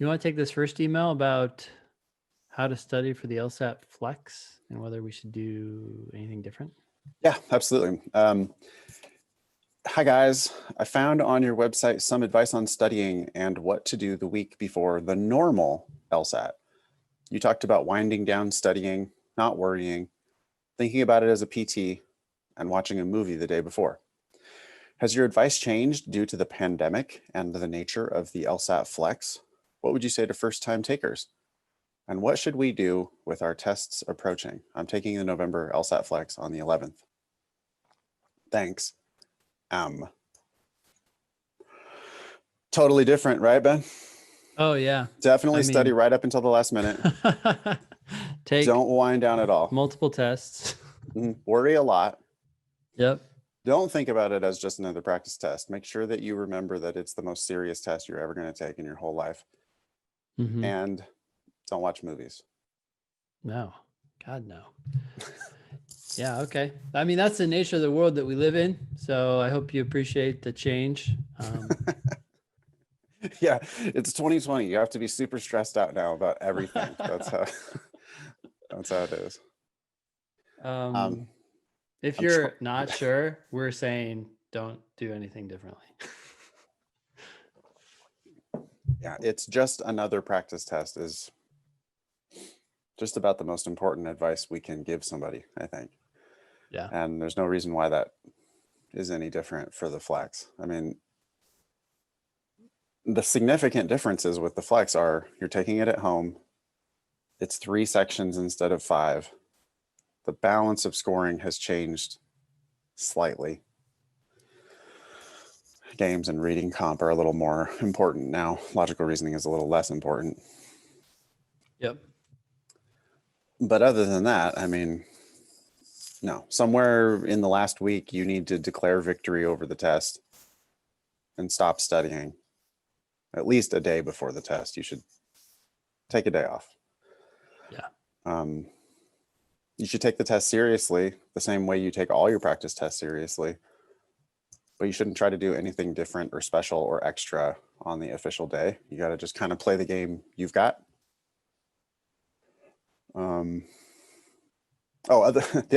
You want to take this first email about how to study for the LSAT-Flex and whether we should do anything different? Yeah, absolutely. Hi guys, I found on your website some advice on studying and what to do the week before the normal LSAT. You talked about winding down studying, not worrying, thinking about it as a PT, and watching a movie the day before. Has your advice changed due to the pandemic and the nature of the LSAT-Flex? What would you say to first-time takers? And what should we do with our tests approaching? I'm taking the November LSAT-Flex on the 11th. Thanks. Totally different, right, Ben? Oh yeah. Definitely study right up until the last minute. Don't wind down at all. Multiple tests. Worry a lot. Yep. Don't think about it as just another practice test. Make sure that you remember that it's the most serious test you're ever going to take in your whole life. And don't watch movies. No. God, no. Yeah, okay. I mean, that's the nature of the world that we live in. So I hope you appreciate the change. Yeah, it's 2020. You have to be super stressed out now about everything. That's how it is. If you're not sure, we're saying don't do anything differently. Yeah, it's just another practice test is just about the most important advice we can give somebody, I think. Yeah. And there's no reason why that is any different for the Flex. I mean, the significant differences with the Flex are you're taking it at home. It's 3 sections instead of 5. The balance of scoring has changed slightly. Games and reading comp are a little more important now. Logical reasoning is a little less important. Yep. But other than that, I mean, no, somewhere in the last week, you need to declare victory over the test and stop studying. At least a day before the test, you should take a day off. Yeah. You should take the test seriously, the same way you take all your practice tests seriously. But you shouldn't try to do anything different or special or extra on the official day. You got to just kind of play the game you've got. The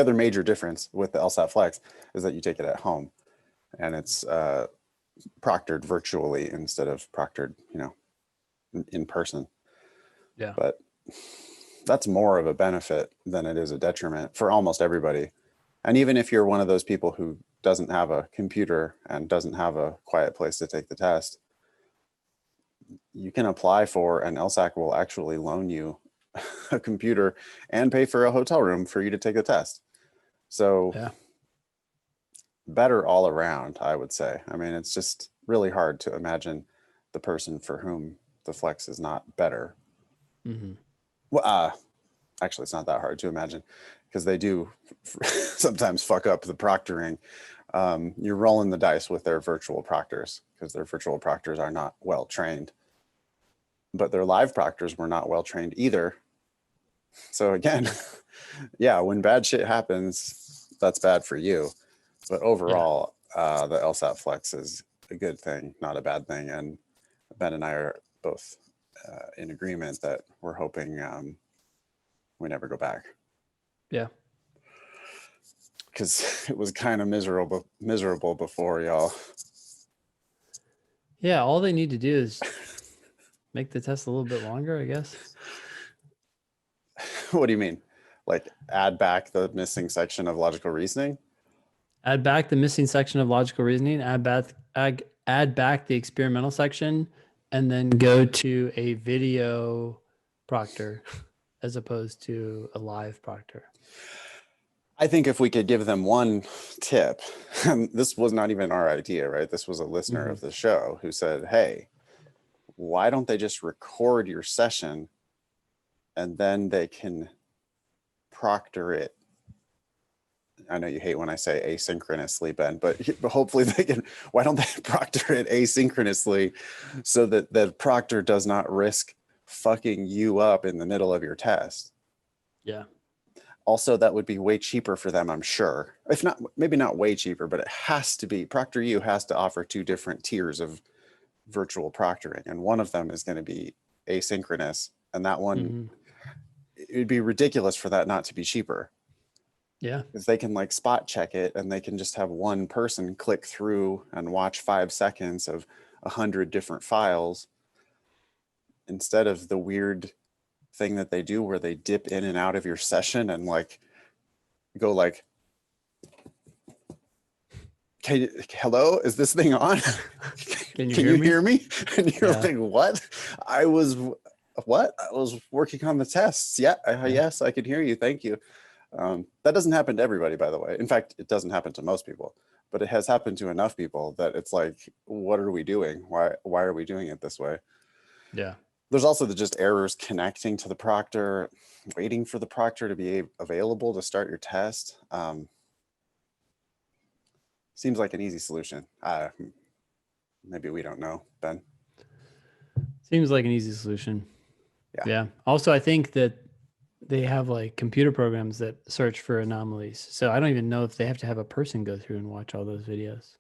other major difference with the LSAT-Flex is that you take it at home, and it's proctored virtually instead of proctored, in person. Yeah. But that's more of a benefit than it is a detriment for almost everybody. And even if you're one of those people who doesn't have a computer and doesn't have a quiet place to take the test, you can apply for, and LSAC will actually loan you a computer and pay for a hotel room for you to take the test. So yeah, better all around, I would say. I mean, it's just really hard to imagine the person for whom the Flex is not better. Well, actually, it's not that hard to imagine because they do sometimes fuck up the proctoring. You're rolling the dice with their virtual proctors because their virtual proctors are not well trained, but their live proctors were not well trained either. So again, yeah, when bad shit happens, that's bad for you. But overall, the LSAT-Flex is a good thing, not a bad thing. And Ben and I are both in agreement that we're hoping we never go back. Yeah. Because it was kind of miserable before, y'all. Yeah, all they need to do is make the test a little bit longer, I guess. What do you mean? Like add back the missing section of logical reasoning? Add back the missing section of logical reasoning, add back the experimental section, and then go to a video proctor as opposed to a live proctor. I think if we could give them one tip, and this was not even our idea, right? This was a listener of the show who said, hey, why don't they just record your session and then they can proctor it? I know you hate when I say asynchronously, Ben, but hopefully they can. Why don't they proctor it asynchronously so that the proctor does not risk fucking you up in the middle of your test? Yeah. Also, that would be way cheaper for them, I'm sure. If not, maybe not way cheaper, but it has to be. ProctorU has to offer 2 different tiers of virtual proctoring, and one of them is going to be asynchronous, and that one, Mhm. it'd be ridiculous for that not to be cheaper. Yeah. Because they can like spot check it, and they can just have one person click through and watch 5 seconds of 100 different files, instead of the weird thing that they do where they dip in and out of your session and like go like, hello, is this thing on? Can you Can hear you me? hear me? And you're Yeah. like, what? I was working on the tests. Yeah, yes, I can hear you. Thank you. That doesn't happen to everybody, by the way. In fact, it doesn't happen to most people, but it has happened to enough people that it's like, what are we doing? Why are we doing it this way? Yeah. There's also the just errors connecting to the proctor, waiting for the proctor to be available to start your test. Seems like an easy solution. Maybe we don't know, Ben. Seems like an easy solution. Yeah. Yeah. Also, I think that they have like computer programs that search for anomalies. So I don't even know if they have to have a person go through and watch all those videos.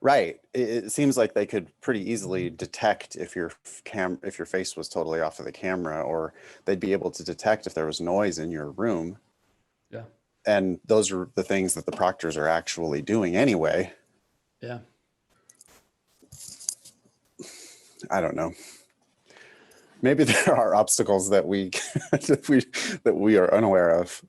Right. It seems like they could pretty easily detect if your face was totally off of the camera, or they'd be able to detect if there was noise in your room. Yeah. And those are the things that the proctors are actually doing anyway. Yeah. I don't know. Maybe there are obstacles that we that we are unaware of.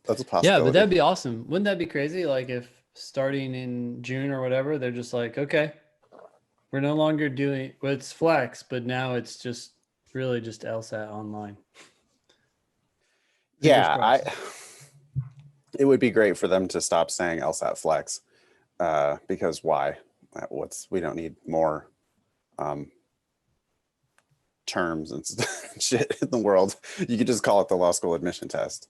That's a possibility. Yeah, but that'd be awesome. Wouldn't that be crazy? Like if starting in June or whatever, they're just like, okay, we're no longer doing well, it's Flex, but now it's just really just LSAT online. Fingers crossed. It would be great for them to stop saying LSAT-Flex, because why? We don't need more terms and shit in the world. You could just call it the law school admission test.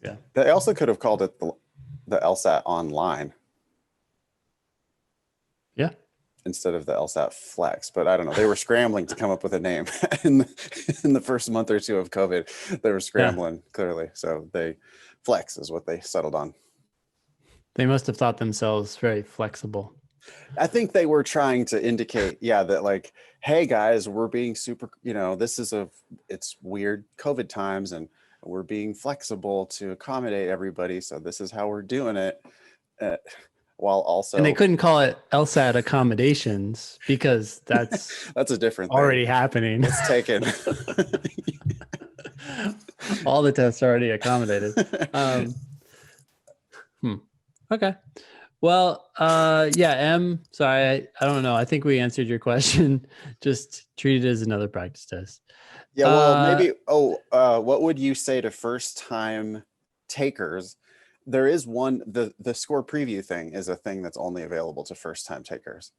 Yeah. They also could have called it the LSAT online. Yeah. Instead of the LSAT-Flex, but I don't know. They were scrambling to come up with a name in the first month or two of COVID. They were scrambling clearly, so Flex is what they settled on. They must have thought themselves very flexible. I think they were trying to indicate, that like, hey guys, we're being super, it's weird COVID times, and we're being flexible to accommodate everybody. So this is how we're doing it. While also, And they couldn't call it LSAT accommodations because that's that's a different already thing. happening. It's taken. All the tests are already accommodated. Okay. Well, sorry, I don't know. I think we answered your question. Just treat it as another practice test. Yeah, well, maybe. What would you say to first-time takers? There is one. The score preview thing is a thing that's only available to first-time takers.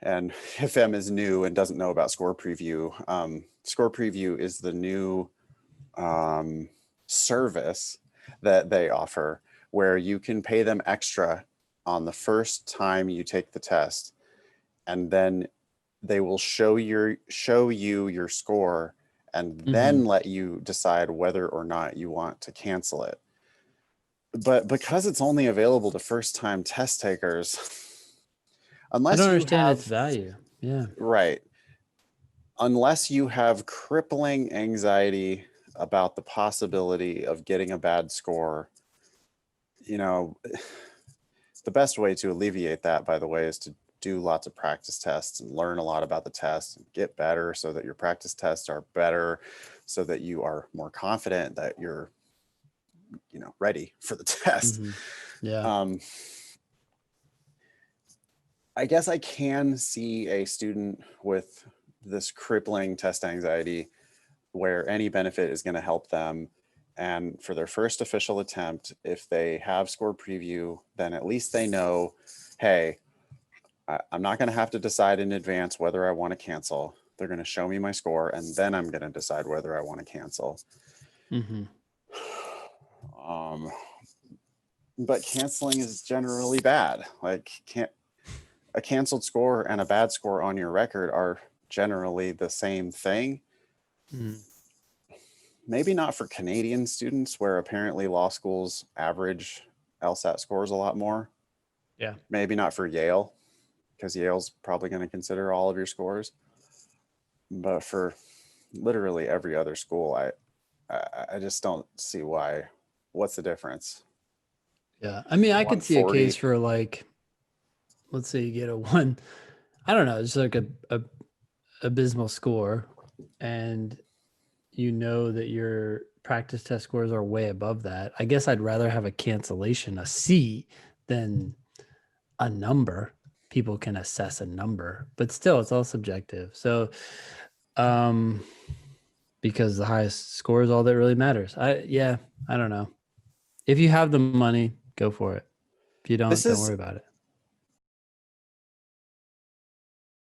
And if M is new and doesn't know about score preview is the new service that they offer, where you can pay them extra on the first time you take the test, and then they will show you your score, and then let you decide whether or not you want to cancel it. But because it's only available to first-time test takers, unless I don't you understand have its value. Yeah. right, unless you have crippling anxiety about the possibility of getting a bad score, the best way to alleviate that, by the way, is to do lots of practice tests and learn a lot about the test and get better, so that your practice tests are better, so that you are more confident that you're, ready for the test. Yeah. I guess I can see a student with this crippling test anxiety where any benefit is going to help them. And for their first official attempt, if they have score preview, then at least they know, hey, I'm not going to have to decide in advance whether I want to cancel. They're going to show me my score, and then I'm going to decide whether I want to cancel. But canceling is generally bad. Like, a canceled score and a bad score on your record are generally the same thing. Maybe not for Canadian students, where apparently law schools average LSAT scores a lot more. Yeah. Maybe not for Yale, because Yale's probably going to consider all of your scores. But for literally every other school. I just don't see why. What's the difference? Yeah. I mean, I could see a 140. case for like, let's say you get a one, I don't know, just like a abysmal score, and you know that your practice test scores are way above that. I guess I'd rather have a cancellation, a C, than a number. People can assess a number, but still it's all subjective. So because the highest score is all that really matters. I don't know. If you have the money, go for it. If you don't, This don't is worry about it.